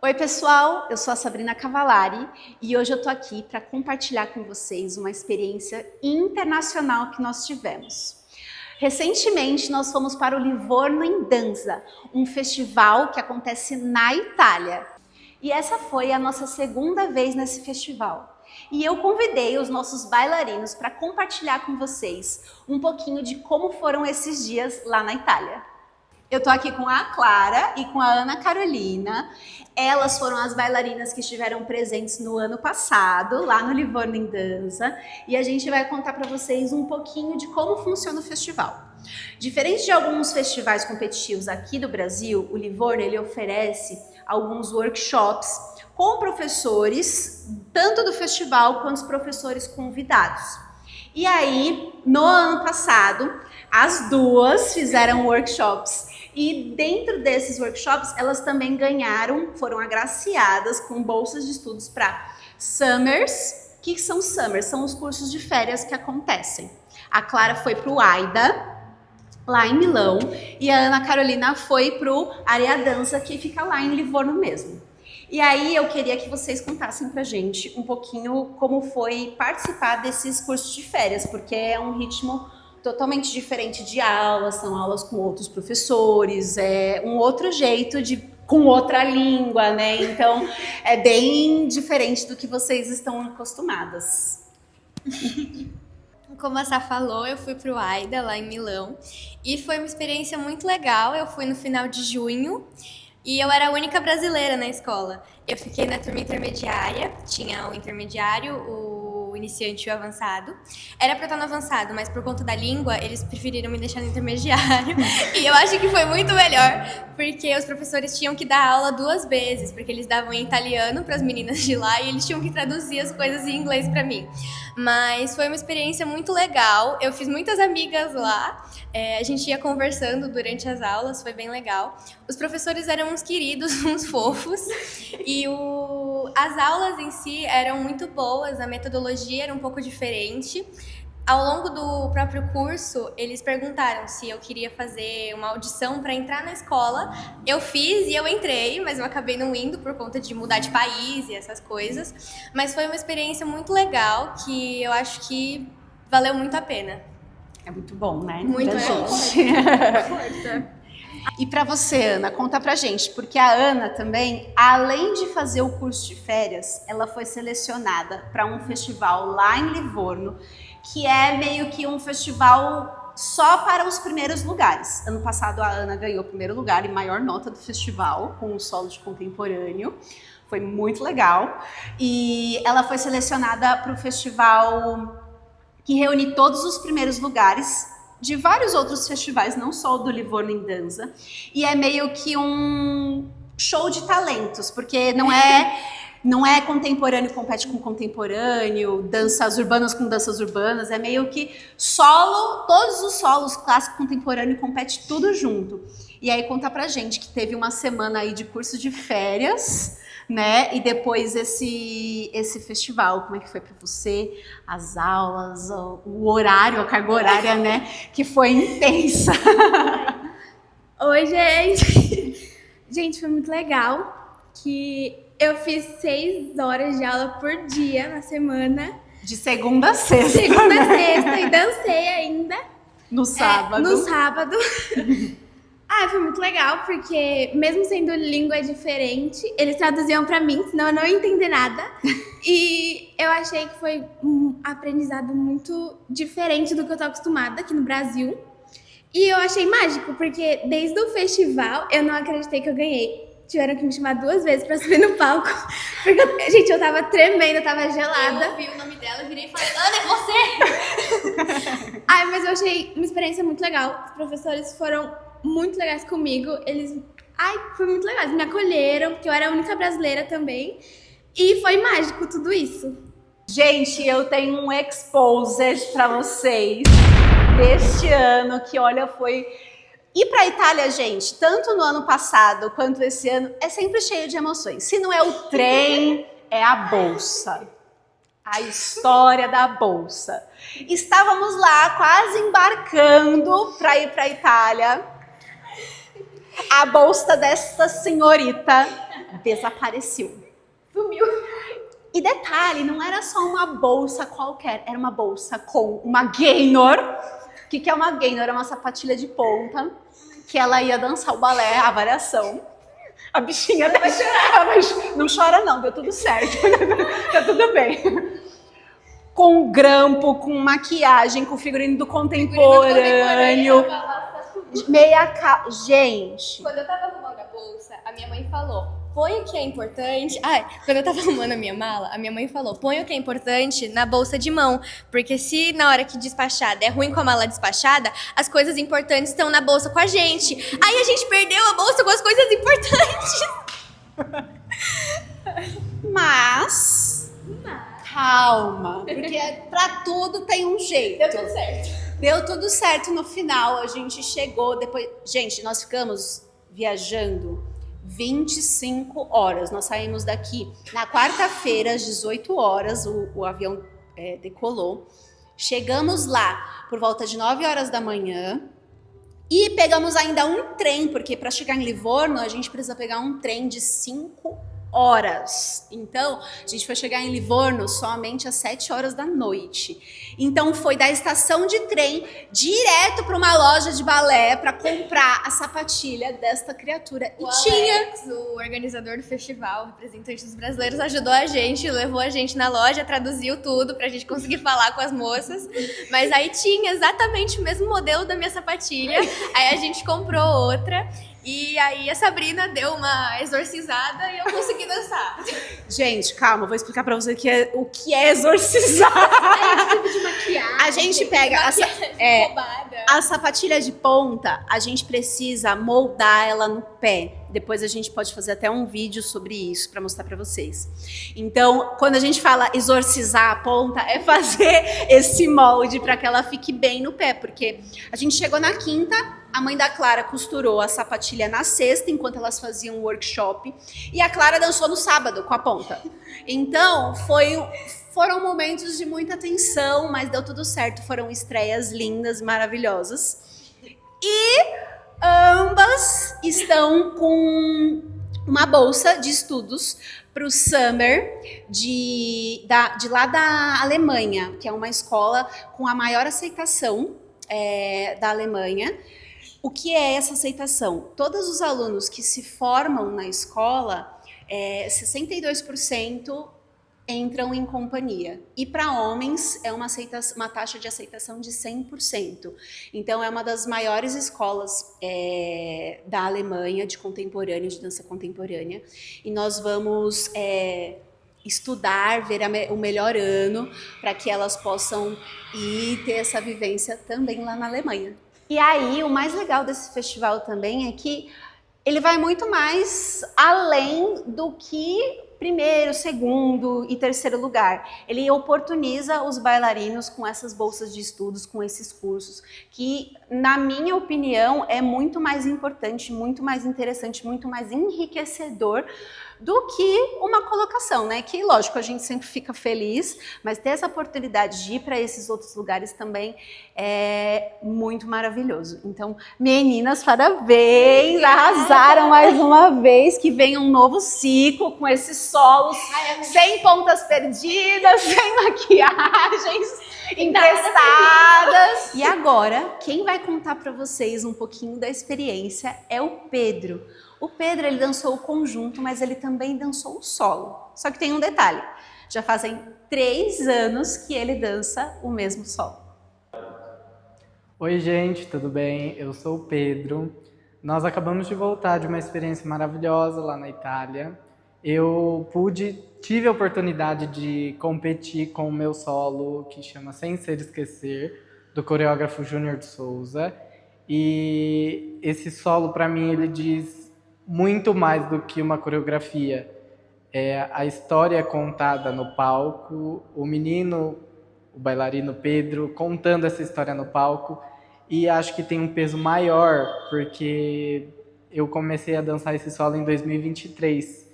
Oi pessoal, eu sou a Sabrina Cavallari e hoje eu tô aqui para compartilhar com vocês uma experiência internacional que nós tivemos. Recentemente nós fomos para o Livorno in Danza, um festival que acontece na Itália. E essa foi a nossa segunda vez nesse festival. E eu convidei os nossos bailarinos para compartilhar com vocês um pouquinho de como foram esses dias lá na Itália. Eu tô aqui com a Clara e com a Ana Carolina. Elas foram as bailarinas que estiveram presentes no ano passado, lá no Livorno in Danza, e a gente vai contar para vocês um pouquinho de como funciona o festival. Diferente de alguns festivais competitivos aqui do Brasil, o Livorno ele oferece alguns workshops com professores, tanto do festival quanto os professores convidados. E aí, no ano passado, as duas fizeram workshops. E dentro desses workshops, elas também foram agraciadas com bolsas de estudos para Summers. O que são Summers? São os cursos de férias que acontecem. A Clara foi para o AIDA, lá em Milão, e a Ana Carolina foi para o Ariadanza, que fica lá em Livorno mesmo. E aí eu queria que vocês contassem pra gente um pouquinho como foi participar desses cursos de férias, porque é um ritmo totalmente diferente de aulas, são aulas com outros professores, é um outro jeito com outra língua, né? Então é bem diferente do que vocês estão acostumadas. Como a Sá falou, eu fui pro AIDA, lá em Milão, e foi uma experiência muito legal. Eu fui no final de junho e eu era a única brasileira na escola. Eu fiquei na turma intermediária, tinha o intermediário, o iniciante e o avançado. Era pra eu estar no avançado, mas por conta da língua, eles preferiram me deixar no intermediário. E eu acho que foi muito melhor, porque os professores tinham que dar aula 2 vezes, porque eles davam em italiano para as meninas de lá e eles tinham que traduzir as coisas em inglês para mim. Mas foi uma experiência muito legal, eu fiz muitas amigas lá, a gente ia conversando durante as aulas, foi bem legal. Os professores eram uns queridos, uns fofos, e as aulas em si eram muito boas, a metodologia era um pouco diferente. Ao longo do próprio curso, eles perguntaram se eu queria fazer uma audição para entrar na escola. Eu fiz e eu entrei, mas eu acabei não indo por conta de mudar de país e essas coisas. Mas foi uma experiência muito legal que eu acho que valeu muito a pena. É muito bom, né? Muito gente. E para você, Ana, conta pra gente, porque a Ana também, além de fazer o curso de férias, ela foi selecionada para um festival lá em Livorno, que é meio que um festival só para os primeiros lugares. Ano passado a Ana ganhou o primeiro lugar e maior nota do festival, com um solo de contemporâneo. Foi muito legal. E ela foi selecionada para o festival que reúne todos os primeiros lugares de vários outros festivais, não só o do Livorno in Danza. E é meio que um show de talentos, porque não é contemporâneo, compete com contemporâneo, danças urbanas com danças urbanas, é meio que solo, todos os solos, clássico, contemporâneo, compete tudo junto. E aí conta pra gente que teve uma semana aí de curso de férias, né? E depois esse festival, como é que foi pra você? As aulas, o horário, a carga horária, né? Que foi intensa. Oi, gente! Gente, foi muito legal que eu fiz 6 horas de aula por dia na semana. De segunda a sexta. Segunda a sexta, e dancei ainda. No sábado. No sábado. Foi muito legal, porque mesmo sendo língua diferente, eles traduziam pra mim, senão eu não ia entender nada. E eu achei que foi um aprendizado muito diferente do que eu tô acostumada aqui no Brasil. E eu achei mágico, porque desde o festival eu não acreditei que eu ganhei. Tiveram que me chamar 2 vezes pra subir no palco. Porque, gente, eu tava tremendo, eu tava gelada. Eu ouvi o nome dela e virei e falei, Ana, é você? Mas eu achei uma experiência muito legal. Os professores foram muito legais comigo. Foi muito legal. Eles me acolheram, porque eu era a única brasileira também. E foi mágico tudo isso. Gente, eu tenho um exposed pra vocês deste ano, que olha, foi... Ir pra Itália, gente, tanto no ano passado quanto esse ano, é sempre cheio de emoções. Se não é o trem, é a bolsa. A história da bolsa. Estávamos lá, quase embarcando para ir para a Itália. A bolsa dessa senhorita desapareceu. Sumiu. E detalhe, não era só uma bolsa qualquer, era uma bolsa com uma gaynor. O que é uma gaynor? É uma sapatilha de ponta que ela ia dançar o balé, a variação. A bichinha vai chorar. Não chora não, deu tudo certo. Tá tudo bem. Com grampo, com maquiagem, com figurino do contemporâneo. Gente. Quando eu tava arrumando a bolsa, a minha mãe falou: põe o que é importante. Quando eu tava arrumando a minha mala, a minha mãe falou: põe o que é importante na bolsa de mão. Porque se na hora que despachar der ruim com a mala despachada, as coisas importantes estão na bolsa com a gente. Aí a gente perdeu a bolsa com as coisas importantes. Mas calma, porque pra tudo tem um jeito. Deu tudo certo. Deu tudo certo no final, a gente chegou depois... Gente, nós ficamos viajando 25 horas. Nós saímos daqui na quarta-feira, às 18 horas, o avião decolou. Chegamos lá por volta de 9 horas da manhã e pegamos ainda um trem, porque para chegar em Livorno a gente precisa pegar um trem de 5 horas. Então, a gente foi chegar em Livorno somente às 7 horas da noite. Então, foi da estação de trem direto para uma loja de balé para comprar a sapatilha desta criatura. E Alex, o organizador do festival, o representante dos brasileiros, ajudou a gente, levou a gente na loja, traduziu tudo pra gente conseguir falar com as moças. Mas aí tinha exatamente o mesmo modelo da minha sapatilha. Aí a gente comprou outra. E aí a Sabrina deu uma exorcizada e eu consegui dançar. Gente, calma, eu vou explicar pra você o que é exorcizar. Tipo de maquiagem. A gente pega Roubada. a sapatilha de ponta, a gente precisa moldar ela no pé. Depois a gente pode fazer até um vídeo sobre isso pra mostrar pra vocês. Então, quando a gente fala exorcizar a ponta, é fazer esse molde pra que ela fique bem no pé. Porque a gente chegou na quinta, a mãe da Clara costurou a sapatilha na sexta, enquanto elas faziam um workshop. E a Clara dançou no sábado com a ponta. Então, foram momentos de muita tensão, mas deu tudo certo. Foram estreias lindas, maravilhosas. E ambas estão com uma bolsa de estudos para o Summer de lá da Alemanha, que é uma escola com a maior aceitação da Alemanha. O que é essa aceitação? Todos os alunos que se formam na escola, 62% entram em companhia. E para homens é uma taxa de aceitação de 100%. Então é uma das maiores escolas da Alemanha de contemporâneo, de dança contemporânea. E nós vamos estudar, ver o melhor ano para que elas possam ir ter essa vivência também lá na Alemanha. E aí, o mais legal desse festival também é que ele vai muito mais além do que primeiro, segundo e terceiro lugar. Ele oportuniza os bailarinos com essas bolsas de estudos, com esses cursos, que, na minha opinião, é muito mais importante, muito mais interessante, muito mais enriquecedor do que uma colocação, né? Que, lógico, a gente sempre fica feliz, mas ter essa oportunidade de ir para esses outros lugares também é muito maravilhoso. Então, meninas, parabéns! Arrasaram mais uma vez, que venha um novo ciclo com esses solos sem pontas perdidas, sem maquiagens emprestadas. E agora, quem vai contar para vocês um pouquinho da experiência é o Pedro. O Pedro, ele dançou o conjunto, mas ele também dançou o solo. Só que tem um detalhe, já fazem 3 anos que ele dança o mesmo solo. Oi gente, tudo bem? Eu sou o Pedro. Nós acabamos de voltar de uma experiência maravilhosa lá na Itália. Eu tive a oportunidade de competir com o meu solo, que chama Sem Ser Esquecer, do coreógrafo Júnior de Souza. E esse solo, para mim, ele diz muito mais do que uma coreografia. A história é contada no palco, o bailarino Pedro, contando essa história no palco, e acho que tem um peso maior, porque eu comecei a dançar esse solo em 2023.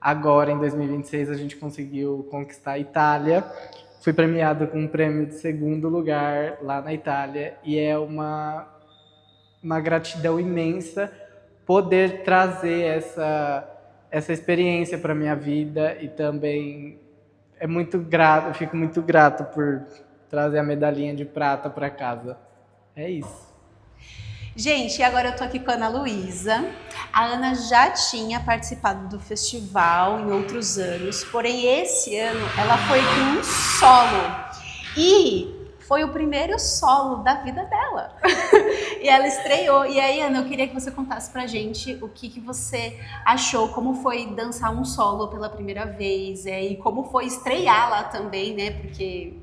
Agora, em 2026, a gente conseguiu conquistar a Itália. Fui premiado com um prêmio de 2º lugar lá na Itália, e é uma gratidão imensa poder trazer essa experiência para minha vida e também é muito grato, eu fico muito grato por trazer a medalhinha de prata para casa. É isso. Gente, e agora eu tô aqui com a Ana Luísa. A Ana já tinha participado do festival em outros anos, porém esse ano ela foi com um solo. E foi o primeiro solo da vida dela. E ela estreou. E aí, Ana, eu queria que você contasse pra gente o que você achou, como foi dançar um solo pela primeira vez, e como foi estrear lá também, né? Porque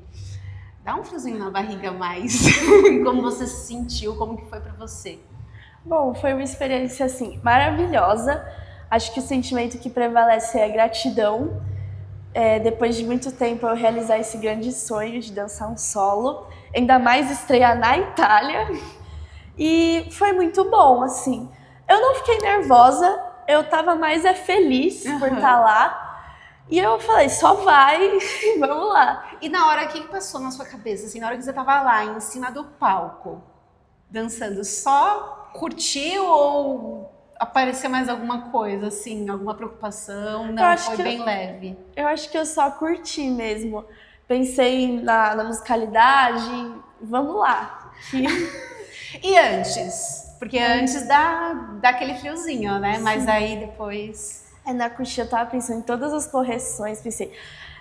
dá um friozinho na barriga mais. Como você se sentiu, como que foi pra você? Bom, foi uma experiência, assim, maravilhosa. Acho que o sentimento que prevalece é a gratidão. Depois de muito tempo eu realizar esse grande sonho de dançar um solo, ainda mais estrear na Itália. E foi muito bom, assim. Eu não fiquei nervosa, eu tava mais feliz por estar lá. E eu falei, só vai, vamos lá. E na hora, o que passou na sua cabeça? Assim, na hora que você tava lá, em cima do palco, dançando, só curtiu ou apareceu mais alguma coisa, assim, alguma preocupação? Não, foi bem leve. Eu acho que eu só curti mesmo. Pensei na musicalidade, vamos lá. E antes? Porque antes dá aquele friozinho, né? Sim. Mas aí depois... Na coxinha eu tava pensando em todas as correções, pensei,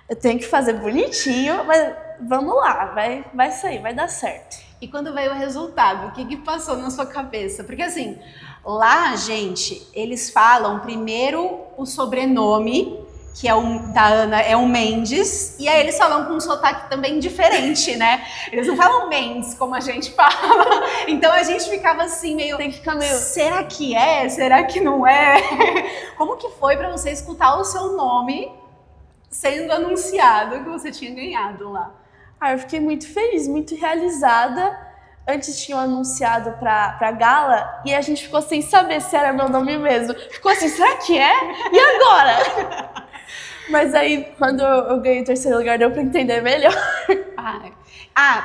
eu tenho que fazer bonitinho, mas vamos lá, vai sair, vai dar certo. E quando veio o resultado, o que passou na sua cabeça? Porque assim, lá, gente, eles falam primeiro o sobrenome, que é da Ana, é o Mendes, e aí eles falam com um sotaque também diferente, né? Eles não falam Mendes, como a gente fala. Então a gente ficava assim, meio... Tem que ficar meio... Será que é? Será que não é? Como que foi pra você escutar o seu nome sendo anunciado que você tinha ganhado lá? Eu fiquei muito feliz, muito realizada. Antes tinham anunciado pra gala e a gente ficou sem saber se era meu nome mesmo. Ficou assim, será que é? E agora? Mas aí, quando eu ganhei o 3º lugar, deu pra entender melhor.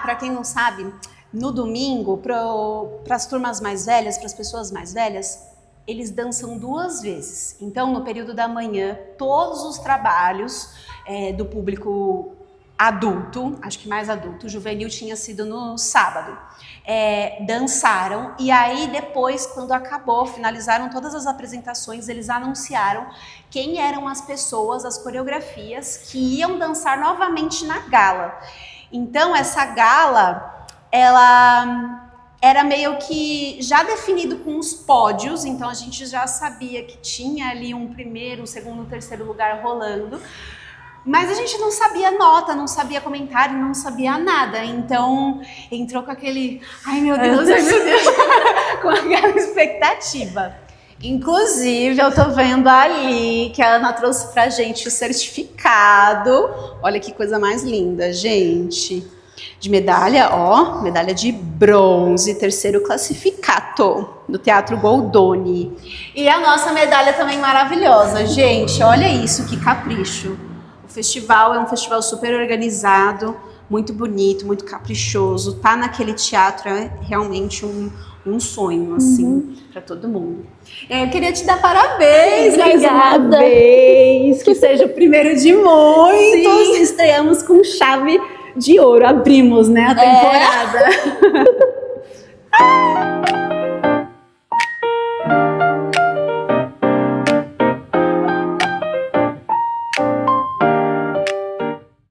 Pra quem não sabe, no domingo, para as turmas mais velhas, para as pessoas mais velhas, eles dançam 2 vezes. Então, no período da manhã, todos os trabalhos do público adulto, acho que mais adulto, juvenil tinha sido no sábado, dançaram, e aí depois, quando acabou, finalizaram todas as apresentações, eles anunciaram quem eram as pessoas, as coreografias que iam dançar novamente na gala. Então essa gala, ela era meio que já definido com os pódios, então a gente já sabia que tinha ali um primeiro, um segundo, um 3º lugar rolando. Mas a gente não sabia nota, não sabia comentário, não sabia nada. Então, entrou com aquele... Ai, meu Deus, com aquela expectativa. Inclusive, eu tô vendo ali que a Ana trouxe pra gente o certificado. Olha que coisa mais linda, gente. De medalha, medalha de bronze, 3º classificato, do Teatro Goldoni. E a nossa medalha também maravilhosa, gente. Olha isso, que capricho. O festival é um festival super organizado, muito bonito, muito caprichoso. Tá naquele teatro é realmente um sonho, assim, para todo mundo. Eu queria te dar parabéns, mais uma vez. Que seja o primeiro de muitos. Sim. Estreamos com chave de ouro. Abrimos, né, a temporada.